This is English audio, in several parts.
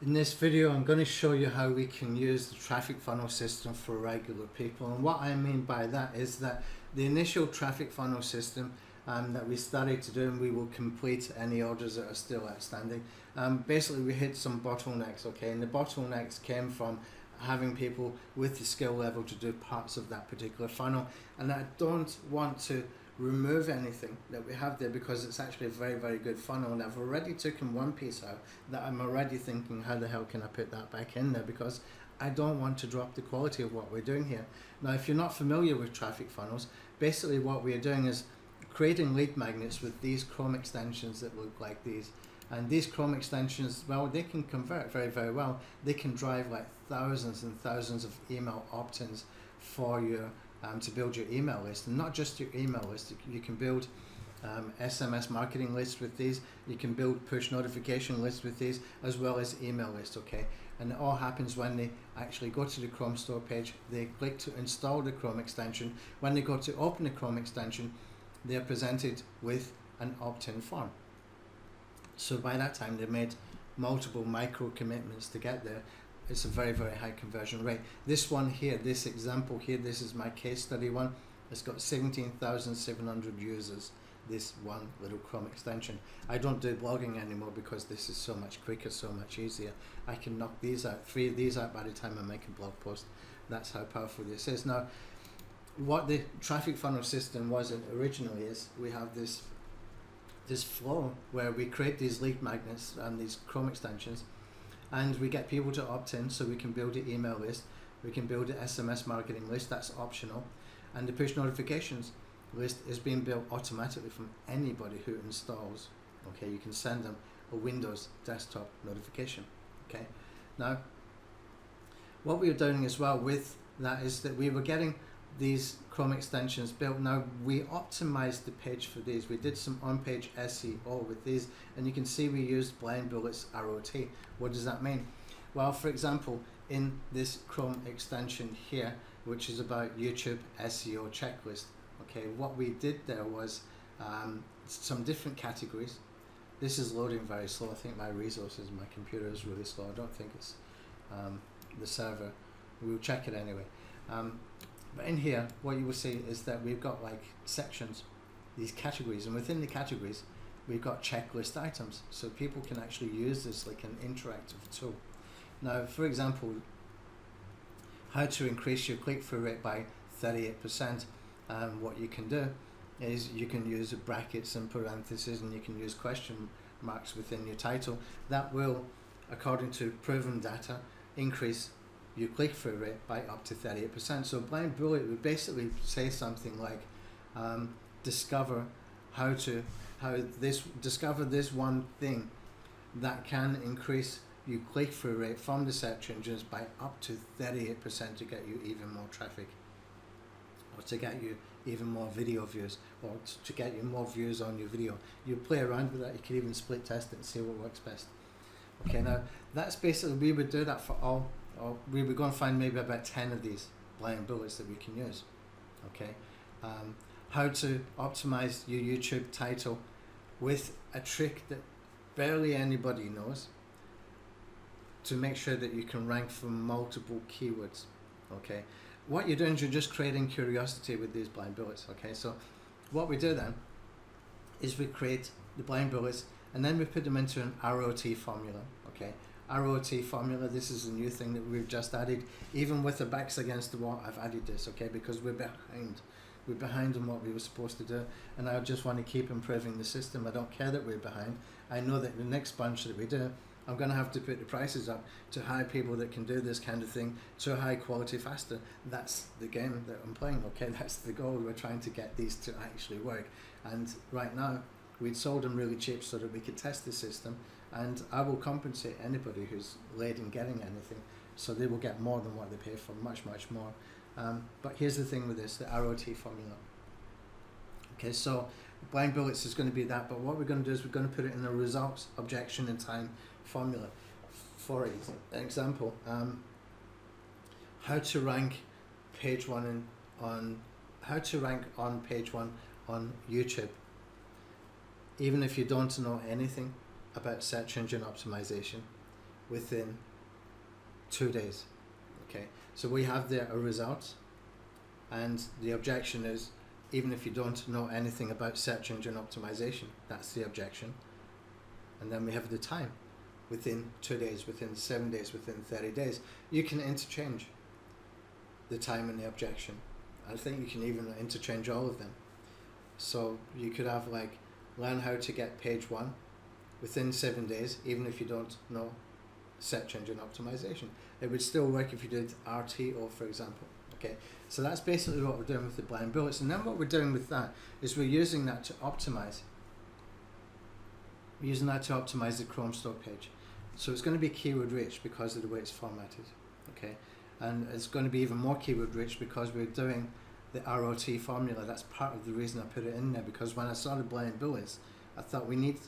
In this video I'm going to show you how we can use the traffic funnel system for regular people, and what I mean by that is that the initial traffic funnel system that we started to do, and we will complete any orders that are still outstanding. Basically we hit some bottlenecks, okay, and the bottlenecks came from having people with the skill level to do parts of that particular funnel, and I don't want to remove anything that we have there because it's actually a very, very good funnel, and I've already taken one piece out that I'm already thinking, how the hell can I put that back in there, because I don't want to drop the quality of what we're doing here. Now if you're not familiar with traffic funnels, basically what we're doing is creating lead magnets with these Chrome extensions that look like these. And these Chrome extensions, well, they can convert very, very well. They can drive like thousands and thousands of email opt-ins for your to build your email list. And not just your email list, you can build SMS marketing lists with these, you can build push notification lists with these, as well as email lists, okay? And it all happens when they actually go to the Chrome store page, they click to install the Chrome extension. When they go to open the Chrome extension, they're presented with an opt-in form. So by that time they've made multiple micro commitments to get there. It's a very, very high conversion rate. This one here, this example here, this is my case study one. It's got 17,700 users, this one little Chrome extension. I don't do blogging anymore because this is so much quicker, so much easier. I can knock these out, 3 of these out by the time I make a blog post. That's how powerful this is. Now, what the traffic funnel system wasn't originally is we have this flow where we create these lead magnets and these Chrome extensions, and we get people to opt in, so we can build an email list, we can build an SMS marketing list, that's optional, and the push notifications list is being built automatically from anybody who installs. Okay, you can send them a Windows desktop notification. Okay, now what we were doing as well with that is that we were getting these Chrome extensions built. Now we optimized the page for these. We did some on-page SEO with these, and you can see we used blind bullets ROT. What does that mean? Well, for example, in this Chrome extension here, which is about YouTube SEO checklist, okay, what we did there was some different categories. This is loading very slow. I think my resources, my computer is really slow. I don't think it's the server. We'll check it anyway. But in here, what you will see is that we've got like sections, these categories, and within the categories, we've got checklist items. So people can actually use this like an interactive tool. Now, for example, how to increase your click-through rate by 38%. What you can do is you can use brackets and parentheses, and you can use question marks within your title. That will, according to proven data, increase your click-through rate by up to 38%. So blind bullet would basically say something like, discover this one thing that can increase your click-through rate from the search engines by up to 38% to get you even more traffic, or to get you even more video views, or to get you more views on your video. You play around with that, you can even split test it and see what works best. Okay, now that's basically, we would do that for all, or we would go and find maybe about 10 of these blind bullets that we can use. Okay, how to optimize your YouTube title with a trick that barely anybody knows, to make sure that you can rank for multiple keywords. Okay, what you're doing is you're just creating curiosity with these blind bullets. Okay, so what we do then is we create the blind bullets, and then we put them into an ROT formula. Okay, ROT formula, this is a new thing that we've just added. Even with the backs against the wall, I've added this, okay, because we're behind. We're behind on what we were supposed to do, and I just want to keep improving the system. I don't care that we're behind. I know that the next bunch that we do, I'm going to have to put the prices up to hire people that can do this kind of thing to a high quality faster. That's the game that I'm playing, okay? That's the goal. We're trying to get these to actually work. And right now, we'd sold them really cheap so that we could test the system, and I will compensate anybody who's late in getting anything, so they will get more than what they pay for, much, much more. But here's the thing with this, the ROT formula. Okay, so blind bullets is going to be that, but what we're going to do is we're going to put it in a results, objection, and time formula. For example, how to rank page one on page one on YouTube, even if you don't know anything about search engine optimization. within 2 days. Okay, so we have there a result, and the objection is, even if you don't know anything about search engine optimization, that's the objection. And then we have the time, within 2 days, within 7 days, within 30 days. You can interchange the time and the objection. I think you can even interchange all of them. So you could have like, learn how to get page 1 within 7 days, even if you don't know search engine optimization. It would still work if you did RTO, for example. Okay, so that's basically what we're doing with the blind bullets. And then what we're doing with that is we're using that to optimize. We're using that to optimize the Chrome store page. So it's going to be keyword rich because of the way it's formatted. Okay, and it's going to be even more keyword rich because we're doing the ROT formula. That's part of the reason I put it in there, because when I saw the blind bullets, I thought we need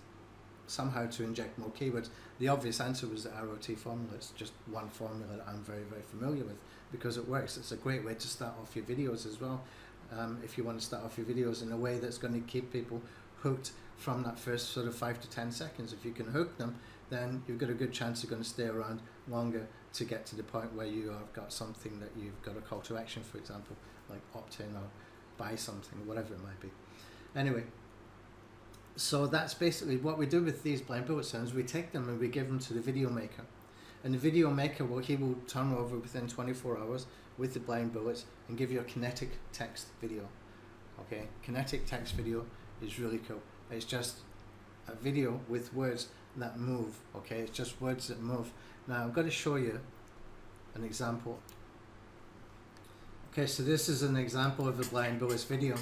somehow to inject more keywords. The obvious answer was the ROT formula. It's just one formula that I'm very, very familiar with because it works. It's a great way to start off your videos as well. If you want to start off your videos in a way that's going to keep people hooked from that first sort of 5 to 10 seconds. If you can hook them, then you've got a good chance they're going to stay around longer to get to the point where you have got something that you've got a call to action, for example, like opt in or buy something, whatever it might be. Anyway, so that's basically what we do with these blind bullet sounds. We take them and we give them to the video maker, and the video maker he will turn over within 24 hours with the blind bullets and give you a kinetic text video. Okay, kinetic text video is really cool. It's just a video with words that move. Okay, it's just words that move. Now I'm going to show you an example. Okay, so this is an example of a blind bullets video.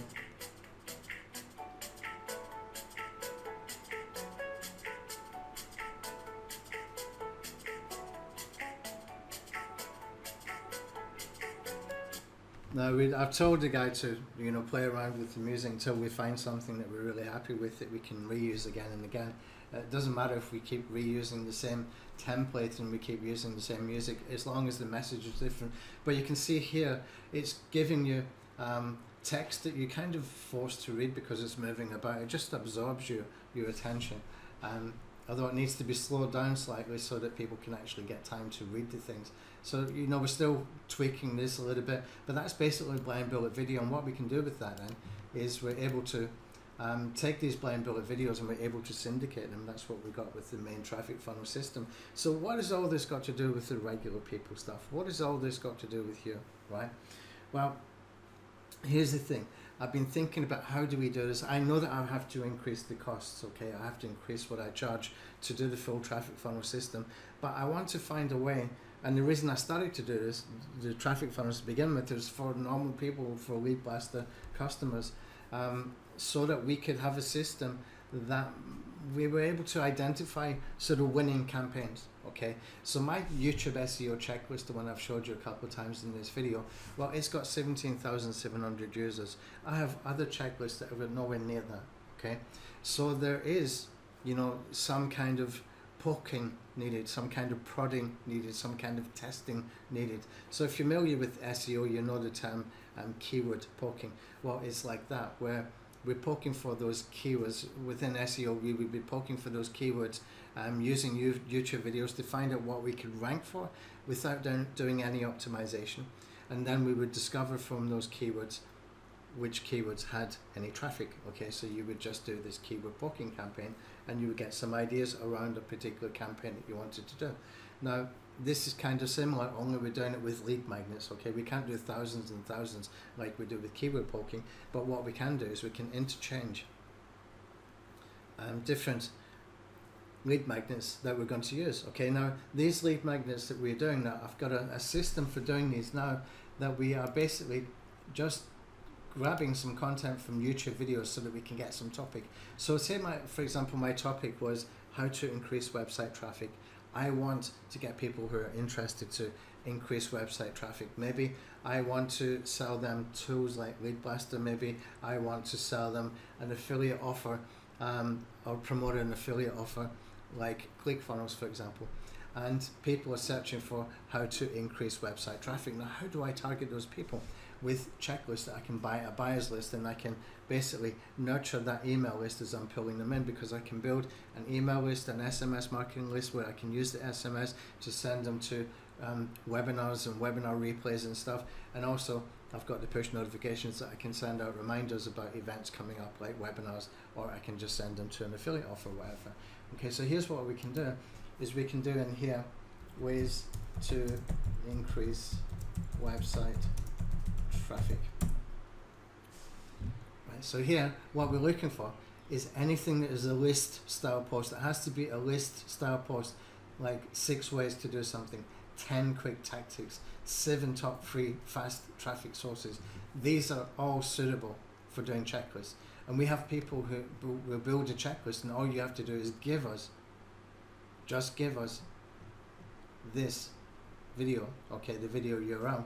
Now I've told the guy to, you know, play around with the music until we find something that we're really happy with that we can reuse again and again. It doesn't matter if we keep reusing the same template and we keep using the same music, as long as the message is different. But you can see here it's giving you text that you kind of forced to read because it's moving about. It just absorbs your attention. Although it needs to be slowed down slightly so that people can actually get time to read the things. So, you know, we're still tweaking this a little bit, but that's basically blind bullet video. And what we can do with that then is we're able to take these blind bullet videos and we're able to syndicate them. That's what we got with the main traffic funnel system. So what has all this got to do with the regular people stuff? What has all this got to do with you, right? Well, here's the thing. I've been thinking about how do we do this. I know that I have to increase the costs, okay? I have to increase what I charge to do the full traffic funnel system, but I want to find a way, and the reason I started to do this, the traffic funnels to begin with, is for normal people, for Lead Blaster customers, so that we could have a system that we were able to identify sort of winning campaigns. Okay, so my YouTube SEO checklist, the one I've showed you a couple of times in this video, well, it's got 17,700 users. I have other checklists that are nowhere near that. Okay, so there is, you know, some kind of poking needed, some kind of prodding needed, some kind of testing needed. So if you're familiar with SEO, you know the term keyword poking. Well, it's like that, where we're poking for those keywords. Within SEO, we would be poking for those keywords using YouTube videos to find out what we could rank for without doing any optimization. And then we would discover from those keywords which keywords had any traffic. Okay, so you would just do this keyword poking campaign and you would get some ideas around a particular campaign that you wanted to do. Now, this is kind of similar, only we're doing it with lead magnets. Okay, we can't do thousands and thousands like we do with keyword poking, but what we can do is we can interchange different lead magnets that we're going to use. Okay, now these lead magnets that we're doing now, I've got a system for doing these now, that we are basically just grabbing some content from YouTube videos so that we can get some topic. So say for example, my topic was how to increase website traffic. I want to get people who are interested to increase website traffic. Maybe I want to sell them tools like Lead Blaster. Maybe I want to sell them an affiliate offer or promote an affiliate offer like ClickFunnels, for example. And people are searching for how to increase website traffic. Now, how do I target those people? with checklists that I can buy a buyer's list, and I can basically nurture that email list as I'm pulling them in, because I can build an email list, an SMS marketing list where I can use the SMS to send them to webinars and webinar replays and stuff. And also I've got the push notifications that I can send out reminders about events coming up like webinars, or I can just send them to an affiliate offer or whatever. Okay, so here's what we can do, is we can do in here ways to increase website traffic. Right, so here what we're looking for is anything that is a list style post. It has to be a list style post, like 6 ways to do something, 10 quick tactics, 7 top free fast traffic sources. These are all suitable for doing checklists. And we have people who will build a checklist, and all you have to do is just give us this video, okay, the video URL.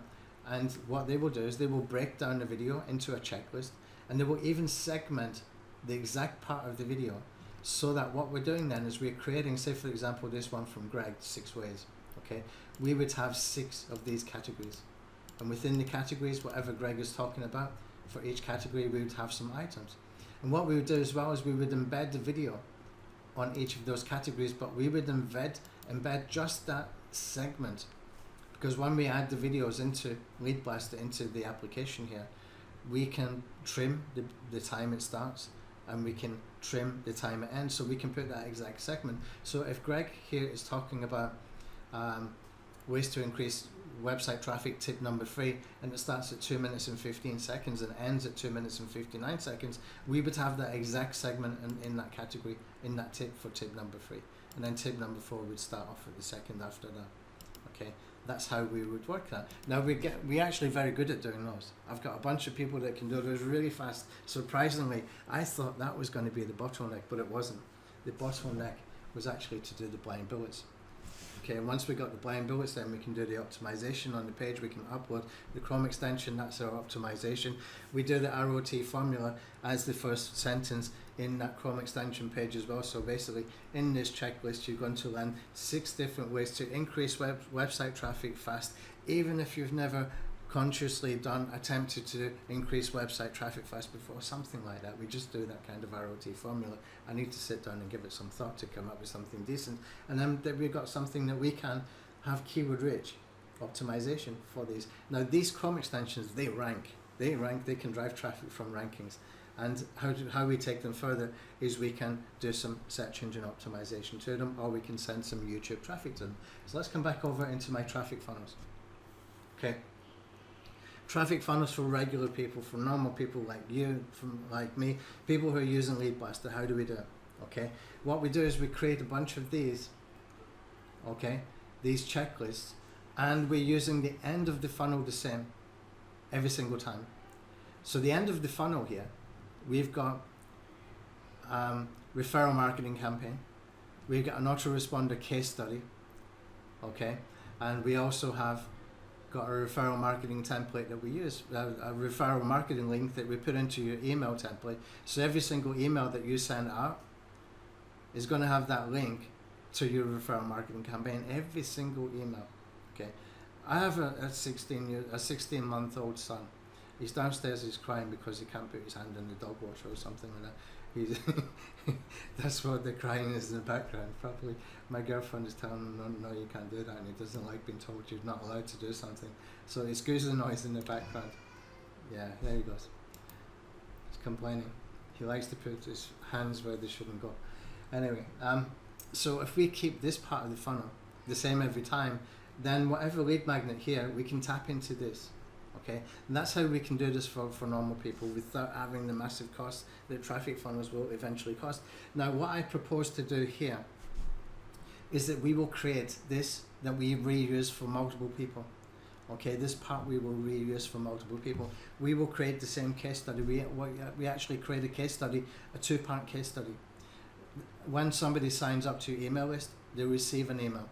And what they will do is they will break down the video into a checklist, and they will even segment the exact part of the video, so that what we're doing then is we're creating, say for example this one from Greg, 6 ways, okay, we would have 6 of these categories, and within the categories, whatever Greg is talking about, for each category we would have some items. And what we would do as well is we would embed the video on each of those categories, but we would embed just that segment, because when we add the videos into Lead Blaster, into the application here, we can trim the time it starts, and we can trim the time it ends, so we can put that exact segment. So if Greg here is talking about ways to increase website traffic, tip number 3, and it starts at 2 minutes and 15 seconds and ends at 2 minutes and 59 seconds, we would have that exact segment in that category, in that tip for tip number 3, and then tip number 4 would start off at the second after that. Okay, that's how we would work that. Now we're actually very good at doing those. I've got a bunch of people that can do those really fast. Surprisingly, I thought that was going to be the bottleneck, but it wasn't. The bottleneck was actually to do the blind bullets. Okay, and once we got the blind bullets, then we can do the optimization on the page. We can upload the Chrome extension, that's our optimization. We do the ROT formula as the first sentence in that Chrome extension page as well. So basically, in this checklist, you're going to learn 6 different ways to increase website traffic fast, even if you've never consciously attempted to increase website traffic fast before, something like that. We just do that kind of ROT formula. I need to sit down and give it some thought to come up with something decent, and then we've got something that we can have keyword rich optimization for these. Now these Chrome extensions, they can drive traffic from rankings, and how we take them further is we can do some search engine optimization to them, or we can send some YouTube traffic to them. So let's come back over into my traffic funnels. Okay. Traffic funnels for regular people, for normal people like you, like me, people who are using Lead Blaster. How do we do it? Okay, what we do is we create a bunch of these, okay, these checklists, and we're using the end of the funnel the same every single time. So the end of the funnel here, we've got referral marketing campaign, we've got an autoresponder case study, okay, and we also have got a referral marketing template that we use, a referral marketing link that we put into your email template. So every single email that you send out is going to have that link to your referral marketing campaign, every single email. Okay, I have a 16-month-old son. He's downstairs, he's crying because he can't put his hand in the dog washer or something like that. That's what the crying is in the background. Probably my girlfriend is telling him, no, you can't do that, and he doesn't like being told you're not allowed to do something. So excuse the noise in the background. Yeah, there he goes. He's complaining. He likes to put his hands where they shouldn't go. Anyway, so if we keep this part of the funnel the same every time, then whatever lead magnet here, we can tap into this. Okay, and that's how we can do this for normal people without having the massive cost that traffic funnels will eventually cost. Now what I propose to do here is that we will create this that we reuse for multiple people. Okay, this part we will reuse for multiple people. We will create the same case study. We actually create a case study, a 2-part case study. When somebody signs up to your email list, they receive an email,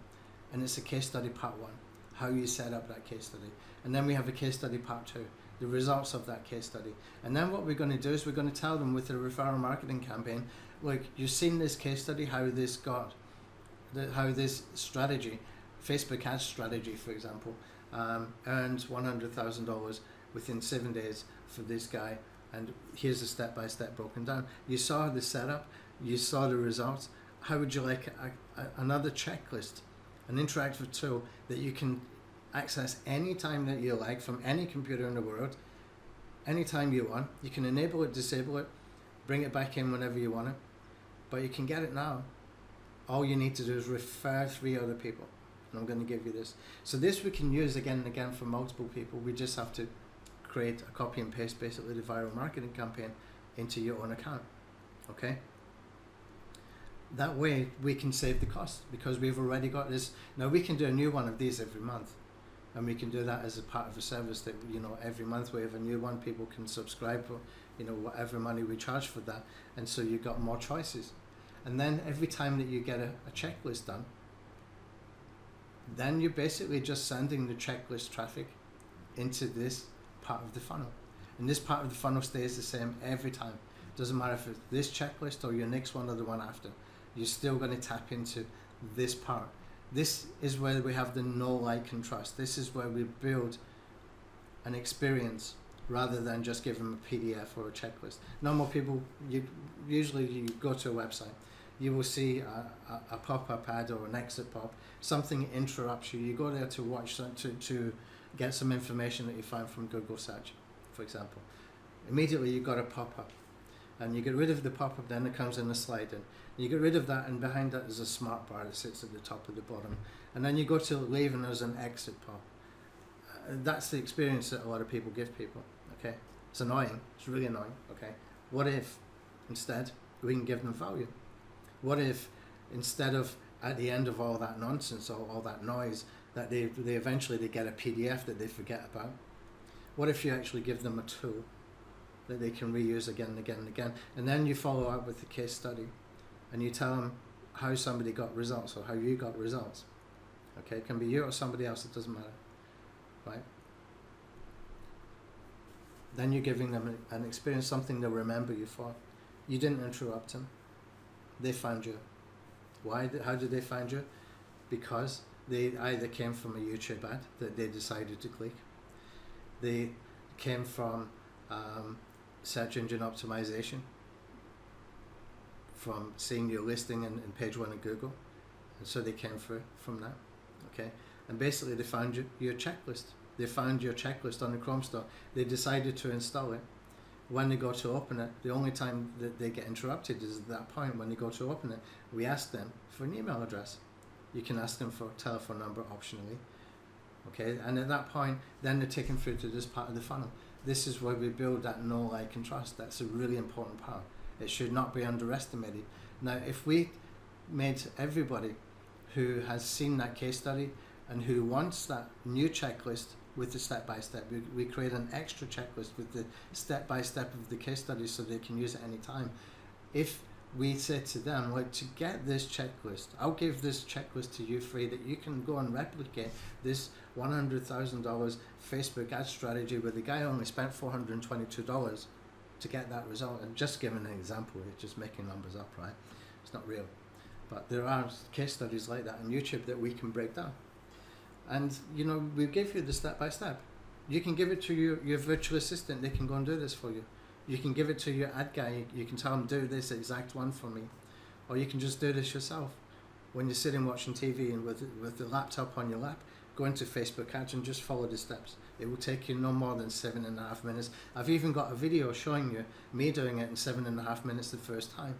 and it's a case study part 1, how you set up that case study. And then we have a case study part 2, the results of that case study. And then what we're going to do is we're going to tell them with the referral marketing campaign, look, you've seen this case study, how this strategy, Facebook ads strategy, for example, earned $100,000 within 7 days for this guy, and here's the step-by-step broken down. You saw the setup, you saw the results. How would you like another checklist, an interactive tool that you can access anytime that you like from any computer in the world, anytime you want? You can enable it, disable it, bring it back in whenever you want it, but you can get it now. All you need to do is refer 3 other people, and I'm going to give you this. So this we can use again and again for multiple people. We just have to create a copy and paste, basically the viral marketing campaign, into your own account. Okay? That way we can save the cost because we've already got this. Now we can do a new one of these every month, and we can do that as a part of a service that, you know, every month we have a new one. People can subscribe for, you know, whatever money we charge for that, and so you've got more choices. And then every time that you get a checklist done, then you're basically just sending the checklist traffic into this part of the funnel. And this part of the funnel stays the same every time. Doesn't matter if it's this checklist or your next one or the one after. You're still going to tap into this part. This is where we have the know, like, and trust. This is where we build an experience rather than just give them a PDF or a checklist. Normal people, usually you go to a website, you will see a pop-up ad or an exit pop. Something interrupts you. You go there to watch, to get some information that you find from Google search, for example. Immediately you got a pop-up, and you get rid of the pop-up, then it comes in a slide in. You get rid of that, and behind that is a smart bar that sits at the top of the bottom. And then you go to leave, and there's an exit pop. That's the experience that a lot of people give people. Okay, it's annoying. It's really annoying. Okay, what if instead we can give them value? What if instead of at the end of all that nonsense or all that noise that they eventually they get a PDF that they forget about? What if you actually give them a tool that they can reuse again and again and again, and then you follow up with the case study and you tell them how somebody got results or how you got results? Okay, it can be you or somebody else, it doesn't matter, right? Then you're giving them an experience, something they'll remember you for. You didn't interrupt them. They found you. Why? How did they find you? Because they either came from a YouTube ad that they decided to click. They came from search engine optimization, from seeing your listing in page 1 of Google, and so they came through from that. Okay, and basically they found your checklist. They found your checklist on the Chrome store. They decided to install it. When they go to open it, the only time that they get interrupted is at that point when they go to open it. We ask them for an email address. You can ask them for a telephone number optionally. Okay, and at that point, then they're taken through to this part of the funnel. This is where we build that know, like, and trust. That's a really important part. It should not be underestimated. Now, if we made everybody who has seen that case study and who wants that new checklist with the step-by-step, we create an extra checklist with the step-by-step of the case study so they can use it anytime. If we say to them, like, to get this checklist, I'll give this checklist to you free that you can go and replicate this $100,000 Facebook ad strategy where the guy only spent $422 to get that result. And just giving an example, it's just making numbers up, right? It's not real. But there are case studies like that on YouTube that we can break down. And, you know, we give you the step-by-step. You can give it to your virtual assistant. They can go and do this for you. You can give it to your ad guy. You can tell them, do this exact one for me. Or you can just do this yourself. When you're sitting watching TV and with the laptop on your lap, go into Facebook ads and just follow the steps. It will take you no more than 7.5 minutes. I've even got a video showing you me doing it in 7.5 minutes the first time,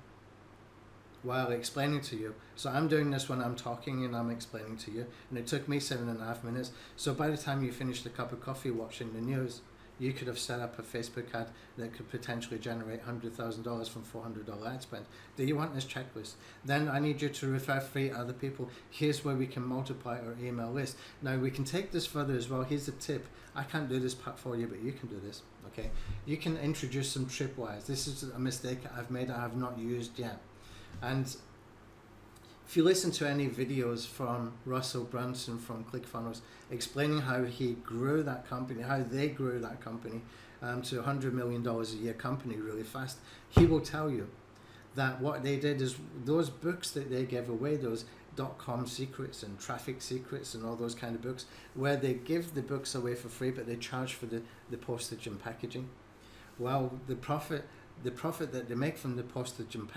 while explaining to you. So I'm doing this when I'm talking and I'm explaining to you, and it took me 7.5 minutes. So by the time you finished a cup of coffee watching the news, you could have set up a Facebook ad that could potentially generate $100,000 from $400 ad spend. Do you want this checklist? Then I need you to refer 3 other people. Here's where we can multiply our email list. Now we can take this further as well. Here's a tip. I can't do this part for you, but you can do this. Okay? You can introduce some tripwires. This is a mistake I've made I have not used yet. And if you listen to any videos from Russell Brunson from ClickFunnels explaining how he grew that company, how they grew that company to $100 million a year company really fast, he will tell you that what they did is those books that they gave away, those .com secrets and traffic secrets and all those kind of books, where they give the books away for free but they charge for the postage and packaging. Well, the profit that they make from the postage and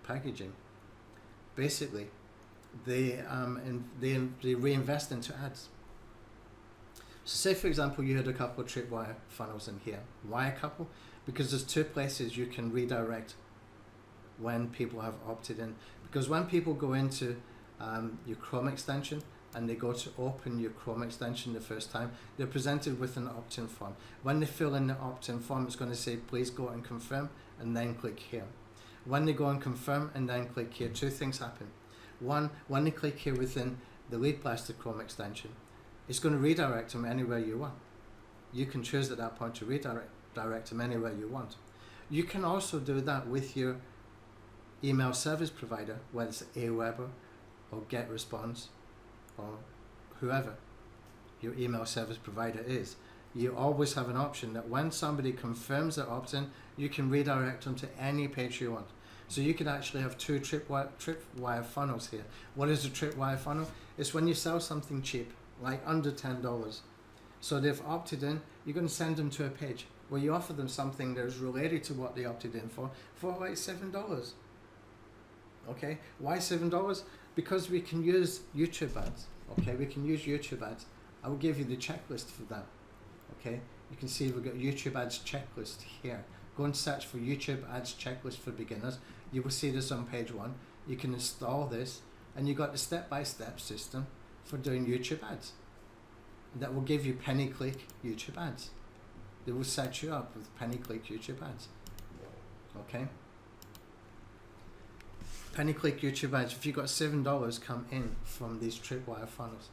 packaging, basically they reinvest into ads. So say for example you had a couple of tripwire funnels in here. Why a couple? Because there's 2 places you can redirect when people have opted in. Because when people go into your Chrome extension and they go to open your Chrome extension the first time, they're presented with an opt-in form. When they fill in the opt-in form, it's going to say please go and confirm, and then click here. When they go and confirm and then click here, 2 things happen. One, when they click here within the Lead Blaster Chrome extension, it's going to redirect them anywhere you want. You can choose at that point to redirect them anywhere you want. You can also do that with your email service provider, whether it's Aweber or GetResponse or whoever your email service provider is. You always have an option that when somebody confirms their opt-in, you can redirect them to any page you want. So you could actually have 2 tripwire funnels here. What is a tripwire funnel? It's when you sell something cheap, like under $10. So they've opted in, you're going to send them to a page where you offer them something that is related to what they opted in for like $7. Okay, why $7? Because we can use YouTube ads. Okay, we can use YouTube ads. I will give you the checklist for that. Okay, you can see we've got YouTube ads checklist here. Go and search for YouTube ads checklist for beginners. You will see this on page 1. You can install this, and you've got the step-by-step system for doing YouTube ads. That will give you penny-click YouTube ads. They will set you up with penny-click YouTube ads. Okay. Penny-click YouTube ads. If you've got $7 come in from these tripwire funnels,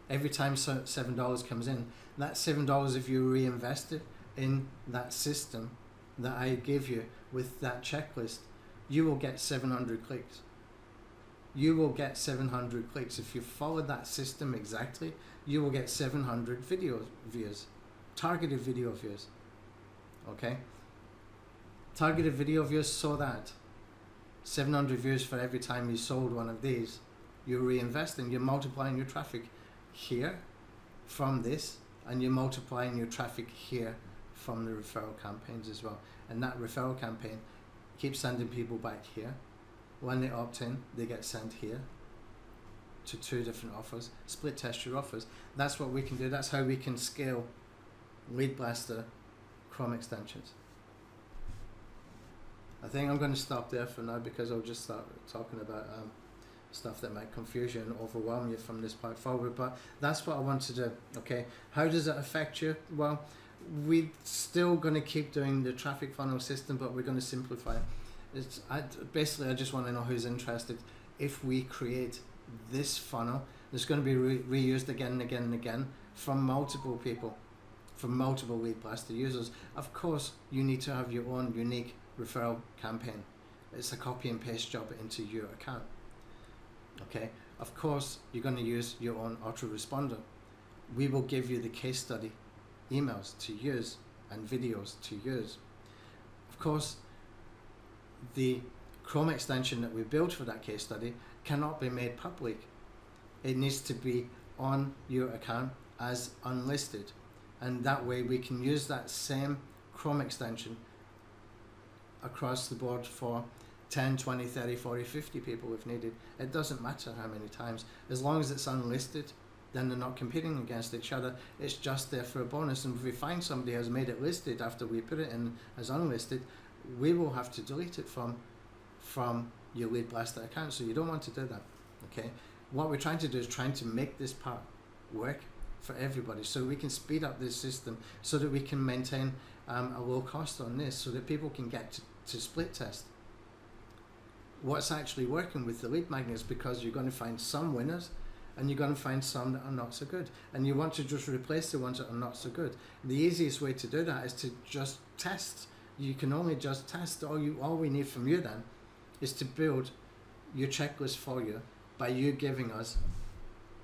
every time $7 comes in, that $7, if you reinvest it in that system that I give you with that checklist, you will get 700 clicks. You will get 700 clicks. If you follow that system exactly, you will get 700 video views, targeted video views. Okay? Targeted video views, so that 700 views for every time you sold one of these. You're reinvesting, you're multiplying your traffic here from this, and you're multiplying your traffic here from the referral campaigns as well. And that referral campaign keeps sending people back here. When they opt in, they get sent here to 2 different offers. Split test your offers. That's what we can do. That's how we can scale Lead Blaster Chrome extensions. I think I'm going to stop there for now, because I'll just start talking about stuff that might confuse you and overwhelm you from this point forward. But that's what I want to do. Okay, how does it affect you? Well, we're still going to keep doing the traffic funnel system, but we're going to simplify it. Basically, I just want to know who's interested. If we create this funnel, it's going to be reused again and again and again from multiple people, from multiple Lead Blaster users. Of course, you need to have your own unique referral campaign. It's a copy and paste job into your account. Okay, of course you're going to use your own autoresponder. We will give you the case study emails to use and videos to use. Of course, the Chrome extension that we built for that case study cannot be made public. It needs to be on your account as unlisted, and that way we can use that same Chrome extension across the board for 10, 20, 30, 40, 50 people if needed. It doesn't matter how many times. As long as it's unlisted, then they're not competing against each other. It's just there for a bonus. And if we find somebody has made it listed after we put it in as unlisted, we will have to delete it from your Lead Blaster account. So you don't want to do that. Okay. What we're trying to do is trying to make this part work for everybody, so we can speed up this system, so that we can maintain a low cost on this, so that people can get to split test what's actually working with the lead magnets, because you're going to find some winners and you're going to find some that are not so good, and you want to just replace the ones that are not so good. The easiest way to do that is to just test. You can only just test. All we need from you then is to build your checklist for you by you giving us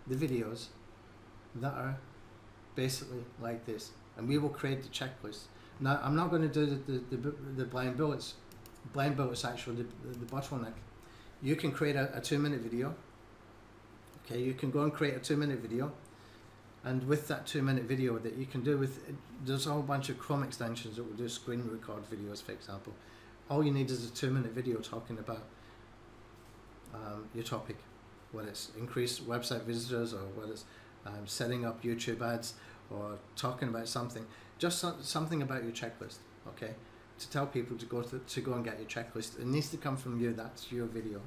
the videos that are basically like this, and we will create the checklist. Now, I'm not going to do the blind bullets blind bullet's actually the bottleneck. You can create a 2-minute video. Okay, you can go and create a 2-minute video, and with that 2-minute video that you can do with, there's a whole bunch of Chrome extensions that will do screen record videos, for example. All you need is a 2-minute video talking about your topic, whether it's increased website visitors, or whether it's setting up YouTube ads, or talking about something, just something about your checklist. Okay, to tell people to go and get your checklist. It needs to come from you. That's your video.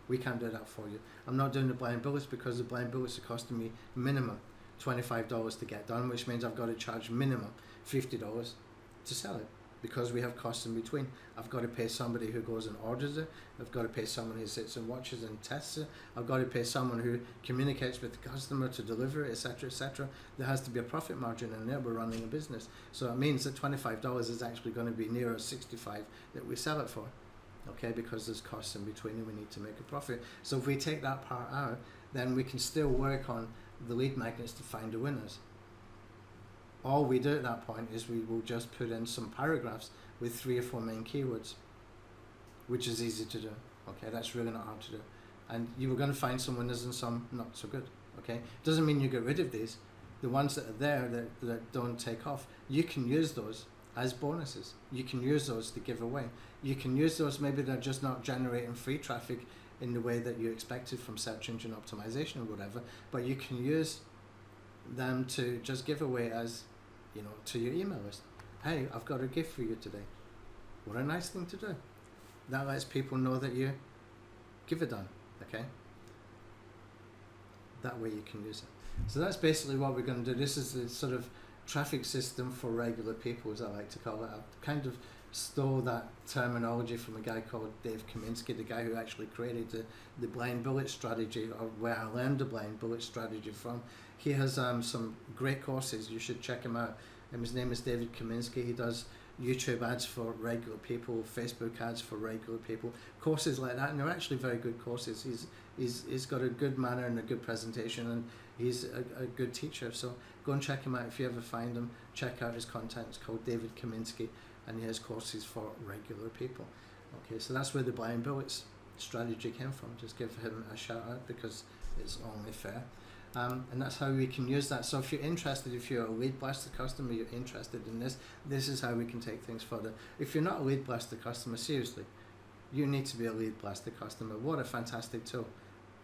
We can't do that for you. I'm not doing the blind bullets because the blind bullets are costing me minimum $25 to get done, which means I've got to charge minimum $50 to sell it, because we have costs in between. I've got to pay somebody who goes and orders it. I've got to pay someone who sits and watches and tests it. I've got to pay someone who communicates with the customer to deliver it, etc., etc. There has to be a profit margin in there. We're running a business. So it means that $25 is actually going to be nearer $65 that we sell it for. Okay, because there's costs in between and we need to make a profit. So if we take that part out, then we can still work on the lead magnets to find the winners. All we do at that point is we will just put in some paragraphs with 3 or 4 main keywords, which is easy to do. Okay, that's really not hard to do. And you were going to find some winners and some not so good. Okay, doesn't mean you get rid of these. The ones that are there that don't take off, you can use those as bonuses. You can use those to give away. You can use those, maybe they're just not generating free traffic in the way that you expected from search engine optimization or whatever, but you can use them to just give away as, you know, to your email list. Hey, I've got a gift for you today. What a nice thing to do. That lets people know that you give it done. Okay, that way you can use it. So that's basically what we're going to do. This is the sort of traffic system for regular people, as I like to call it. I've kind of stole that terminology from a guy called Dave Kaminsky, the guy who actually created the blind bullet strategy, or where I learned the blind bullet strategy from. He has some great courses. You should check him out. And his name is David Kaminsky. He does YouTube ads for regular people, Facebook ads for regular people, courses like that, and they're actually very good courses. He's got a good manner and a good presentation, and he's a good teacher. So go and check him out if you ever find him. Check out his content. It's called David Kaminsky, and he has courses for regular people. Okay, so that's where the blind bullets strategy came from. Just give him a shout out because it's only fair. And that's how we can use that. So if you're interested, if you're a lead blaster customer, you're interested in this is how we can take things further. If you're not a lead blaster customer, seriously, you need to be a lead blaster customer. What a fantastic tool.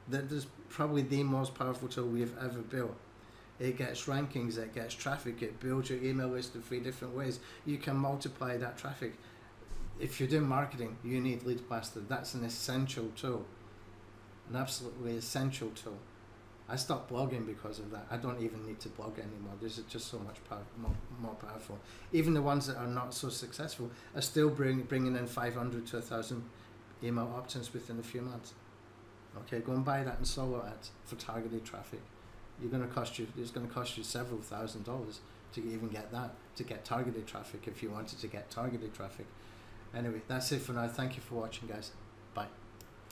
That is probably the most powerful tool we've ever built. It gets rankings, it gets traffic, it builds your email list in 3 different ways. You can multiply that traffic. If you're doing marketing, you need lead blaster. That's an essential tool, an absolutely essential tool. I stopped blogging because of that. I don't even need to blog anymore. This is just so much more powerful. Even the ones that are not so successful are still bringing in 500 to 1,000 email opt-ins within a few months. Okay, go and buy that in solo ads for targeted traffic. It's going to cost you several $1,000s to even get that, to get targeted traffic if you wanted to get targeted traffic. Anyway, that's it for now. Thank you for watching, guys. Bye.